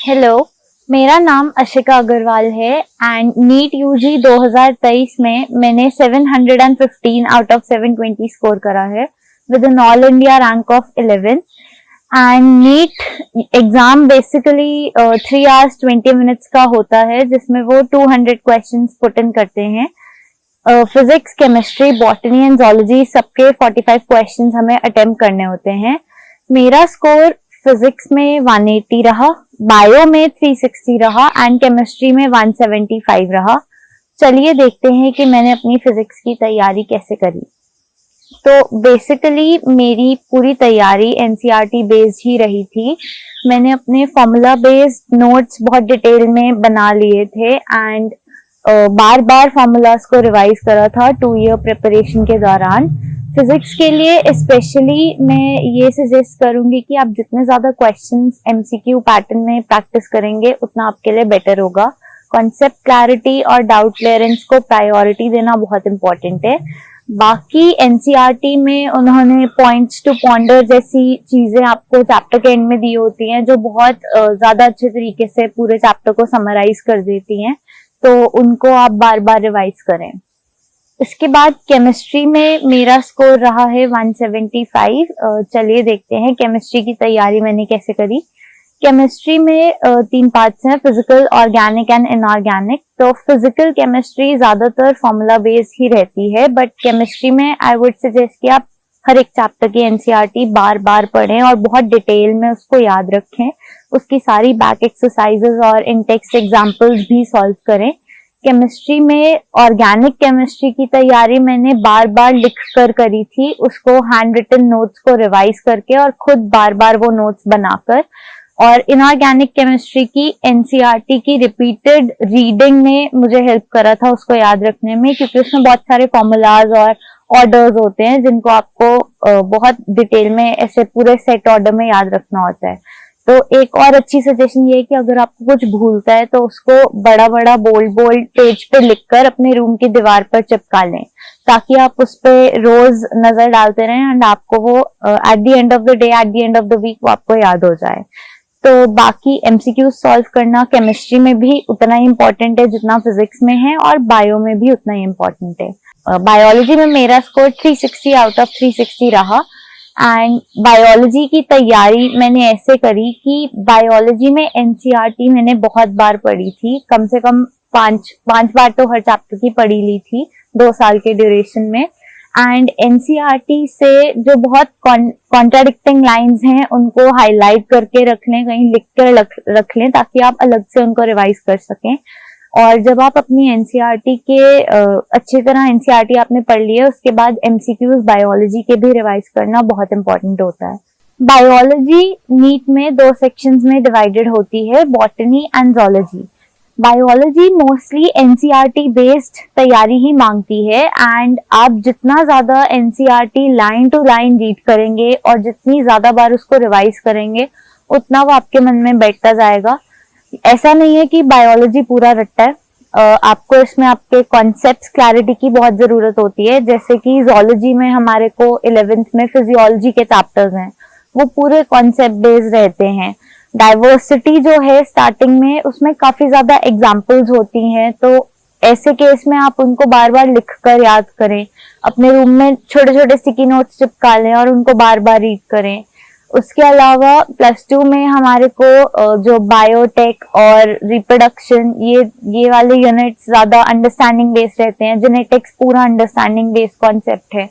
Hello, मेरा नाम अशिका अग्रवाल है एंड नीट यूजी 2023 में मैंने 715 आउट ऑफ 720 स्कोर करा है with an all India rank of 11 and NEET exam basically 3 hours 20 minutes का होता है जिसमें वो 200 क्वेश्चंस पुट इन करते हैं। Physics, chemistry, botany and zoology सबके 45 क्वेश्चंस हमें अटेम्प्ट करने होते हैं। मेरा स्कोर फिजिक्स में 180 रहा, बायो में 360 रहा एंड केमिस्ट्री में 175 रहा। चलिए देखते हैं कि मैंने अपनी फिजिक्स की तैयारी कैसे करी। तो बेसिकली मेरी पूरी तैयारी एनसीईआरटी बेस्ड ही रही थी। मैंने अपने फॉर्मूला बेस्ड नोट्स बहुत डिटेल में बना लिए थे एंड बार बार फॉर्मूलाज को रिवाइज करा था 2 year प्रिपरेशन के दौरान। फिजिक्स के लिए स्पेशली मैं ये सजेस्ट करूंगी कि आप जितने ज्यादा क्वेश्चंस एमसीक्यू पैटर्न में प्रैक्टिस करेंगे उतना आपके लिए बेटर होगा। कॉन्सेप्ट क्लैरिटी और डाउट क्लियरेंस को प्रायोरिटी देना बहुत इंपॉर्टेंट है। बाकी एनसीईआरटी में उन्होंने पॉइंट्स टू पॉन्डर जैसी चीजें आपको चैप्टर के एंड में दी होती हैं जो बहुत ज्यादा अच्छे तरीके से पूरे चैप्टर को समराइज कर देती हैं, तो उनको आप बार बार रिवाइज करें। इसके बाद केमिस्ट्री में मेरा स्कोर रहा है 175। चलिए देखते हैं केमिस्ट्री की तैयारी मैंने कैसे करी। केमिस्ट्री में 3 पार्ट्स हैं, फिजिकल, ऑर्गेनिक एंड इनऑर्गेनिक। तो फिजिकल केमिस्ट्री ज्यादातर फॉर्मूला बेस्ड ही रहती है, बट केमिस्ट्री में आई वुड सजेस्ट कि आप हर एक चैप्टर की एनसीईआरटी बार बार पढ़ें और बहुत डिटेल में उसको याद रखें, उसकी सारी बैक एक्सरसाइजेस और इन टेक्स्ट एग्जाम्पल्स भी सॉल्व करें। केमिस्ट्री में ऑर्गेनिक केमिस्ट्री की तैयारी मैंने बार बार लिख कर करी थी, उसको हैंड रिटन नोट्स को रिवाइज करके और खुद बार बार वो नोट्स बनाकर। और इनऑर्गेनिक केमिस्ट्री की एनसीईआरटी की रिपीटेड रीडिंग ने मुझे हेल्प करा था उसको याद रखने में, क्योंकि उसमें बहुत सारे फॉर्मूलाज और ऑर्डर्स होते हैं जिनको आपको बहुत डिटेल में ऐसे पूरे सेट ऑर्डर में याद रखना होता है। तो एक और अच्छी सजेशन ये है कि अगर आपको कुछ भूलता है तो उसको बड़ा बड़ा बोल्ड बोल्ड पेज पे लिखकर अपने रूम की दीवार पर चिपका लें, ताकि आप उस पे रोज नजर डालते रहें एंड आपको वो at the end of the day, at the end of the week वो आपको याद हो जाए। तो बाकी एमसीक्यू सॉल्व करना केमिस्ट्री में भी उतना ही इम्पोर्टेंट है जितना फिजिक्स में है, और बायो में भी उतना ही इम्पोर्टेंट है। बायोलॉजी में मेरा स्कोर 360 आउट ऑफ 360 रहा एंड बायोलॉजी की तैयारी मैंने ऐसे करी कि बायोलॉजी में एनसीईआरटी मैंने बहुत बार पढ़ी थी, कम से कम पांच बार तो हर चैप्टर की पढ़ी ली थी 2 साल के ड्यूरेशन में। एंड एनसीईआरटी से जो बहुत कॉन्ट्राडिक्टिंग लाइंस हैं उनको हाईलाइट करके रख लें, कहीं लिख कर रख लें, ताकि आप अलग से उनको रिवाइज कर सकें। और जब आप अपनी एनसीईआरटी के अच्छी तरह एनसीईआरटी आपने पढ़ ली है, उसके बाद एमसीक्यूज बायोलॉजी के भी रिवाइज करना बहुत इंपॉर्टेंट होता है। बायोलॉजी नीट में 2 सेक्शंस में डिवाइडेड होती है, botany and zoology. Biology mostly NCERT based तैयारी ही मांगती है एंड आप जितना ज्यादा NCERT line to line read करेंगे और जितनी ज्यादा बार उसको रिवाइज करेंगे उतना वो आपके मन में बैठता जाएगा। ऐसा नहीं है कि बायोलॉजी पूरा रट्टा है, आपको इसमें आपके कॉन्सेप्ट्स क्लैरिटी की बहुत जरूरत होती है। जैसे कि जोलॉजी में हमारे को 11th में फिजियोलॉजी के चैप्टर्स हैं, वो पूरे कॉन्सेप्ट बेस्ड रहते हैं। डाइवर्सिटी जो है स्टार्टिंग में, उसमें काफी ज्यादा एग्जाम्पल्स होती हैं, तो ऐसे केस में आप उनको बार बार लिख कर याद करें, अपने रूम में छोटे छोटे स्टिकी नोट्स चिपका लें और उनको बार बार रीड करें। उसके अलावा +2 में हमारे को जो बायोटेक और रिप्रोडक्शन ये वाले यूनिट्स ज्यादा अंडरस्टैंडिंग बेस्ड रहते हैं। जेनेटिक्स पूरा अंडरस्टैंडिंग बेस्ड कॉन्सेप्ट है,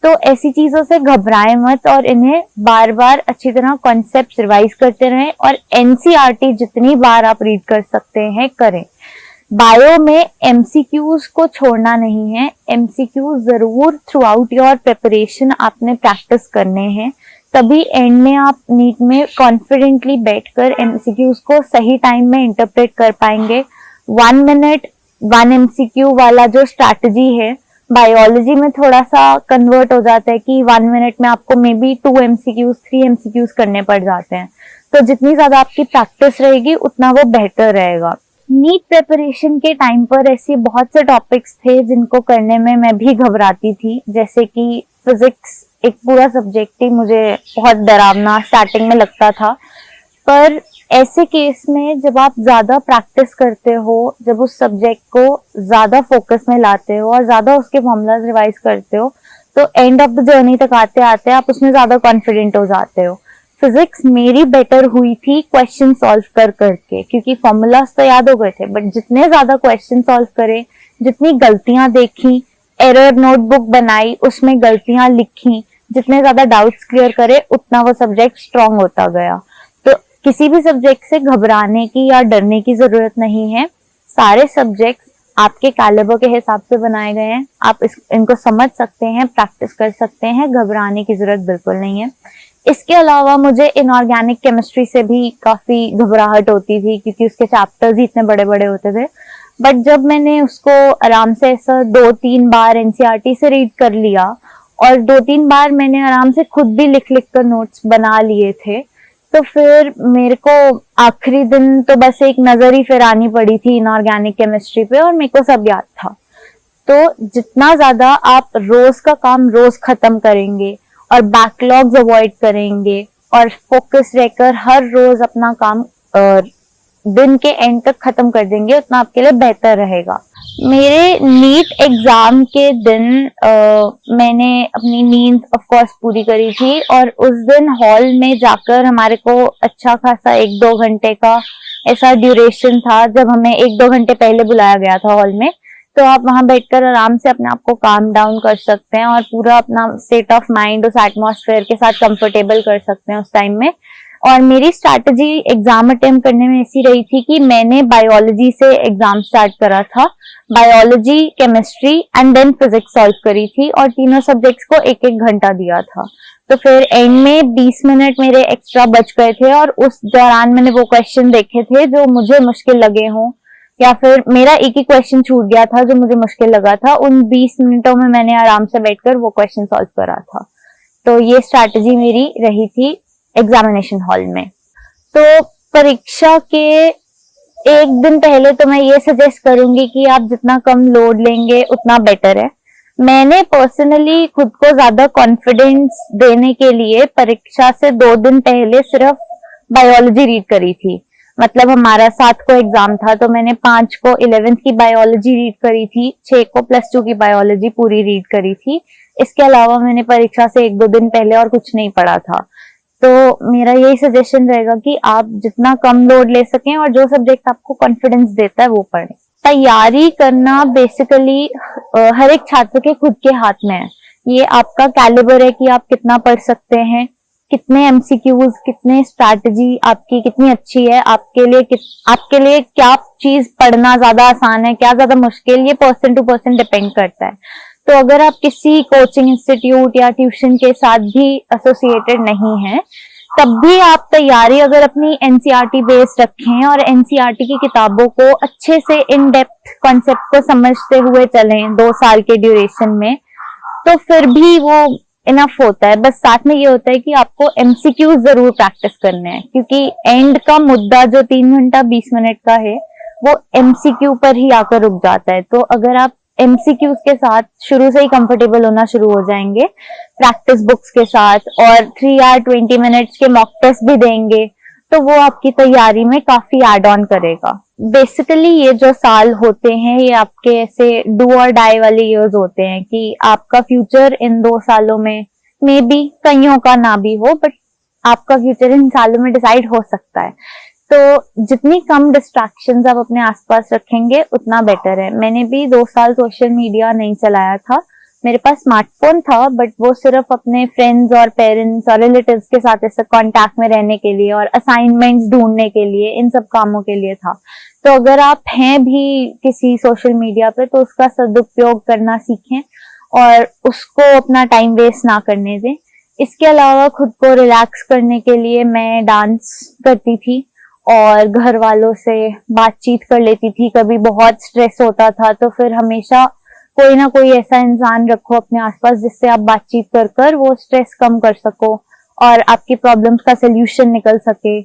तो ऐसी चीजों से घबराएं मत और इन्हें बार बार अच्छी तरह कॉन्सेप्ट रिवाइज करते रहें और एनसीईआरटी जितनी बार आप रीड कर सकते हैं करें। बायो में एमसीक्यूज को छोड़ना नहीं है, एमसीक्यूज जरूर थ्रू आउट योर प्रिपरेशन आपने प्रैक्टिस करने हैं, तभी एंड में आप नीट में कॉन्फिडेंटली बैठकर एमसीक्यूज को सही टाइम में इंटरप्रेट कर पाएंगे। 1 minute 1 एमसीक्यू वाला जो स्ट्रैटेजी है बायोलॉजी में थोड़ा सा कन्वर्ट हो जाता है कि 1 minute में आपको मे बी 2 एमसीक्यूज 3 एमसीक्यूज करने पड़ जाते हैं। तो जितनी ज्यादा आपकी प्रैक्टिस रहेगी उतना वो बेहतर रहेगा। नीट प्रिपरेशन के टाइम पर ऐसे बहुत से टॉपिक्स थे जिनको करने में मैं भी घबराती थी, जैसे कि फिजिक्स एक पूरा सब्जेक्ट ही मुझे बहुत डरावना स्टार्टिंग में लगता था, पर ऐसे केस में जब आप ज्यादा प्रैक्टिस करते हो, जब उस सब्जेक्ट को ज्यादा फोकस में लाते हो और ज्यादा उसके फॉर्मूलाज रिवाइज करते हो, तो एंड ऑफ द जर्नी तक आते आते आप उसमें ज्यादा कॉन्फिडेंट हो जाते हो। फिजिक्स मेरी बेटर हुई थी क्वेश्चन सॉल्व कर करके, क्योंकि फॉर्मूलाज तो याद हो गए थे, बट जितने ज्यादा क्वेश्चन सॉल्व करे, जितनी गलतियां देखी, एरर नोटबुक बनाई, उसमें गलतियां लिखी, जितने ज्यादा डाउट्स क्लियर करे, उतना वो सब्जेक्ट स्ट्रांग होता गया। तो किसी भी सब्जेक्ट से घबराने की या डरने की जरूरत नहीं है। सारे सब्जेक्ट्स आपके कैलिबर के हिसाब से बनाए गए हैं, आप इनको समझ सकते हैं, प्रैक्टिस कर सकते हैं, घबराने की जरूरत बिल्कुल नहीं है। इसके अलावा मुझे इनऑर्गेनिक केमिस्ट्री से भी काफी घबराहट होती थी, क्योंकि उसके चैप्टर्स ही इतने बड़े बड़े होते थे। बट जब मैंने उसको आराम से ऐसा 2-3 बार एनसीईआरटी से रीड कर लिया, और 2-3 बार मैंने आराम से खुद भी लिख लिख कर नोट्स बना लिए थे, तो फिर मेरे को आखिरी दिन तो बस एक नजर ही फिरानी पड़ी थी इनऑर्गेनिक केमिस्ट्री पे, और मेरे को सब याद था। तो जितना ज्यादा आप रोज का काम रोज खत्म करेंगे और बैकलॉग्स अवॉइड करेंगे और फोकस रहकर हर रोज अपना काम दिन के एंड तक खत्म कर देंगे, उतना आपके लिए बेहतर रहेगा। मेरे नीट एग्जाम के दिन मैंने अपनी नींद ऑफ कोर्स पूरी करी थी, और उस दिन हॉल में जाकर हमारे को अच्छा खासा 1-2 घंटे का ऐसा ड्यूरेशन था, जब हमें 1-2 घंटे पहले बुलाया गया था हॉल में। तो आप वहां बैठकर आराम से अपने आप को काम डाउन कर सकते हैं और पूरा अपना स्टेट ऑफ माइंड उस एटमॉस्फेयर के साथ कंफर्टेबल कर सकते हैं उस टाइम में। और मेरी स्ट्रैटेजी एग्जाम अटेम्प्ट करने में ऐसी रही थी कि मैंने बायोलॉजी से एग्जाम स्टार्ट करा था, biology, chemistry and then physics solve करी थी, और तीनों सब्जेक्ट्स को 1-1 घंटा दिया था। तो फिर एंड में 20 मिनट मेरे एक्स्ट्रा बच गए थे, और उस दौरान मैंने वो क्वेश्चन देखे थे जो मुझे मुश्किल लगे हों, या फिर मेरा एक ही क्वेश्चन छूट गया था जो मुझे मुश्किल लगा था। उन 20 मिनटों में मैंने आराम से बैठकर वो क्वेश्चन सॉल्व करा था। तो ये स्ट्रैटेजी मेरी रही थी एग्जामिनेशन हॉल में। तो परीक्षा के एक दिन पहले तो मैं ये सजेस्ट करूंगी कि आप जितना कम लोड लेंगे उतना बेटर है। मैंने पर्सनली खुद को ज्यादा कॉन्फिडेंस देने के लिए परीक्षा से 2 दिन पहले सिर्फ बायोलॉजी रीड करी थी। मतलब हमारा 7 को एग्जाम था, तो मैंने 5 को 11th की बायोलॉजी रीड करी थी, 6 को +2 की बायोलॉजी पूरी रीड करी थी। इसके अलावा मैंने परीक्षा से 1-2 दिन पहले और कुछ नहीं पढ़ा था। तो मेरा यही सजेशन रहेगा कि आप जितना कम लोड ले सकें और जो सब्जेक्ट आपको कॉन्फिडेंस देता है वो पढ़ें। तैयारी करना बेसिकली हर एक छात्र के खुद के हाथ में है। ये आपका कैलिबर है कि आप कितना पढ़ सकते हैं, कितने एमसीक्यूज, कितने स्ट्रैटेजी आपकी कितनी अच्छी है, आपके लिए क्या चीज पढ़ना ज्यादा आसान है, क्या ज्यादा मुश्किल, ये पर्सन टू पर्सन डिपेंड करता है। तो अगर आप किसी कोचिंग इंस्टीट्यूट या ट्यूशन के साथ भी एसोसिएटेड नहीं है, तब भी आप तैयारी अगर अपनी एनसीईआरटी बेस्ड रखें और एनसीईआरटी की किताबों को अच्छे से इन डेप्थ कॉन्सेप्ट को समझते हुए चलें 2 साल के ड्यूरेशन में, तो फिर भी वो इनफ होता है। बस साथ में ये होता है कि आपको एमसीक्यू जरूर प्रैक्टिस करने हैं, क्योंकि एंड का मुद्दा जो 3 घंटा 20 मिनट का है वो एमसीक्यू पर ही आकर रुक जाता है। तो अगर आप एमसीक्यूज के साथ शुरू से ही कंफर्टेबल होना शुरू हो जाएंगे, प्रैक्टिस बुक्स के साथ, और 3 आवर 20 मिनट्स के मॉक टेस्ट भी देंगे, तो वो आपकी तैयारी में काफी एड ऑन करेगा। बेसिकली ये जो साल होते हैं ये आपके ऐसे डू और डाई वाले ईयर्स होते हैं कि आपका फ्यूचर इन 2 सालों में मे बी कईयों का ना भी हो, बट आपका फ्यूचर इन सालों में डिसाइड हो सकता है। तो जितनी कम डिस्ट्रैक्शंस आप अपने आसपास रखेंगे उतना बेटर है। मैंने भी 2 साल सोशल मीडिया नहीं चलाया था। मेरे पास स्मार्टफोन था, बट वो सिर्फ अपने फ्रेंड्स और पेरेंट्स और रिलेटिव्स के साथ ऐसे कांटेक्ट में रहने के लिए और असाइनमेंट्स ढूंढने के लिए, इन सब कामों के लिए था। तो अगर आप हैं भी किसी सोशल मीडिया पे, तो उसका सदुपयोग करना सीखें और उसको अपना टाइम वेस्ट ना करने दें। इसके अलावा खुद को रिलैक्स करने के लिए मैं डांस करती थी और घर वालों से बातचीत कर लेती थी। कभी बहुत स्ट्रेस होता था तो फिर हमेशा कोई ना कोई ऐसा इंसान रखो अपने आसपास जिससे आप बातचीत कर कर वो स्ट्रेस कम कर सको और आपकी प्रॉब्लम्स का सोल्यूशन निकल सके।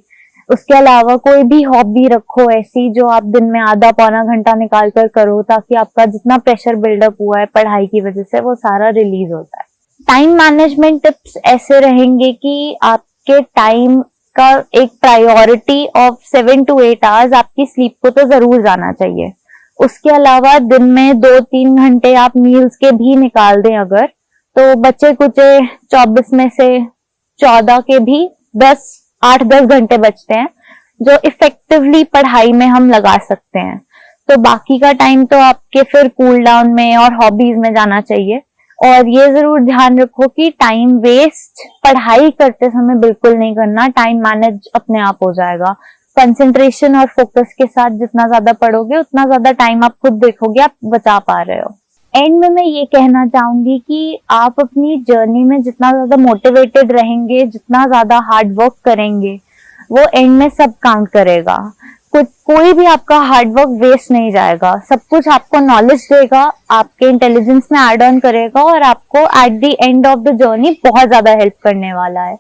उसके अलावा कोई भी हॉबी रखो ऐसी जो आप दिन में आधा पौना घंटा निकाल कर करो, ताकि आपका जितना प्रेशर बिल्डअप हुआ है पढ़ाई की वजह से वो सारा रिलीज होता है। टाइम मैनेजमेंट टिप्स ऐसे रहेंगे कि आपके टाइम का एक प्रायोरिटी ऑफ 7 to 8 आवर्स आपकी स्लीप को तो जरूर जाना चाहिए। उसके अलावा दिन में 2-3 घंटे आप मील्स के भी निकाल दें अगर, तो बचे कुचे 24 में से 14 के भी 8-10 घंटे बचते हैं जो इफेक्टिवली पढ़ाई में हम लगा सकते हैं। तो बाकी का टाइम तो आपके फिर कूल डाउन में और हॉबीज में जाना चाहिए। और ये जरूर ध्यान रखो कि टाइम वेस्ट पढ़ाई करते समय बिल्कुल नहीं करना, टाइम मैनेज अपने आप हो जाएगा। कंसंट्रेशन और फोकस के साथ जितना ज्यादा पढ़ोगे उतना ज्यादा टाइम आप खुद देखोगे आप बचा पा रहे हो। एंड में मैं ये कहना चाहूंगी कि आप अपनी जर्नी में जितना ज्यादा मोटिवेटेड रहेंगे, जितना ज्यादा हार्ड वर्क करेंगे, वो एंड में सब काउंट करेगा। कोई भी आपका हार्डवर्क वेस्ट नहीं जाएगा, सब कुछ आपको नॉलेज देगा, आपके इंटेलिजेंस में एड ऑन करेगा और आपको eight the end of the journey बहुत ज्यादा हेल्प करने वाला है।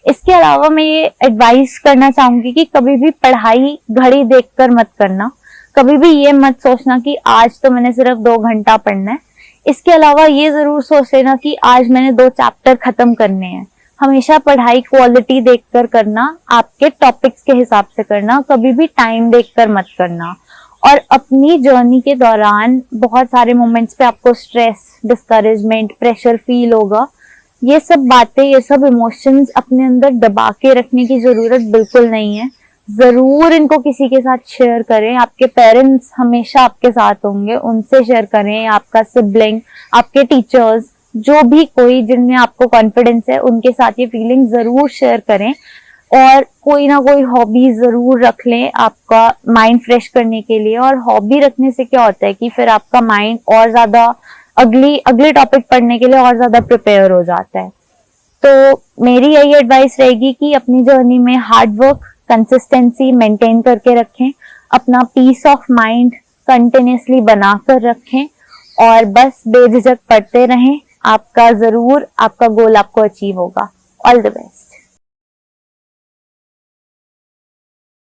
इसके अलावा मैं ये एडवाइस करना चाहूंगी कि कभी भी पढ़ाई घड़ी देखकर मत करना, कभी भी ये मत सोचना कि आज तो मैंने सिर्फ 2 घंटा पढ़ना है। इसके अलावा ये जरूर सोच लेना कि आज मैंने 2 चैप्टर खत्म करने हैं। हमेशा पढ़ाई क्वालिटी देखकर करना, आपके टॉपिक्स के हिसाब से करना, कभी भी टाइम देखकर मत करना। और अपनी जर्नी के दौरान बहुत सारे मोमेंट्स पे आपको स्ट्रेस, डिस्करेजमेंट, प्रेशर फील होगा। ये सब बातें, ये सब इमोशंस अपने अंदर दबा के रखने की जरूरत बिल्कुल नहीं है। जरूर इनको किसी के साथ शेयर करें। आपके पेरेंट्स हमेशा आपके साथ होंगे, उनसे शेयर करें, आपका सिबलिंग, आपके टीचर्स, जो भी कोई जिनमें आपको कॉन्फिडेंस है उनके साथ ये फीलिंग जरूर शेयर करें। और कोई ना कोई हॉबी जरूर रख लें आपका माइंड फ्रेश करने के लिए। और हॉबी रखने से क्या होता है कि फिर आपका माइंड और ज्यादा अगले टॉपिक पढ़ने के लिए और ज्यादा प्रिपेयर हो जाता है। तो मेरी यही एडवाइस रहेगी कि अपनी जर्नी में हार्ड वर्क, कंसिस्टेंसी मेंटेन करके रखें, अपना पीस ऑफ माइंड कंटिन्यूसली बनाकर रखें और बस बेझिझक पढ़ते रहें। आपका गोल आपको अचीव होगा। All the best.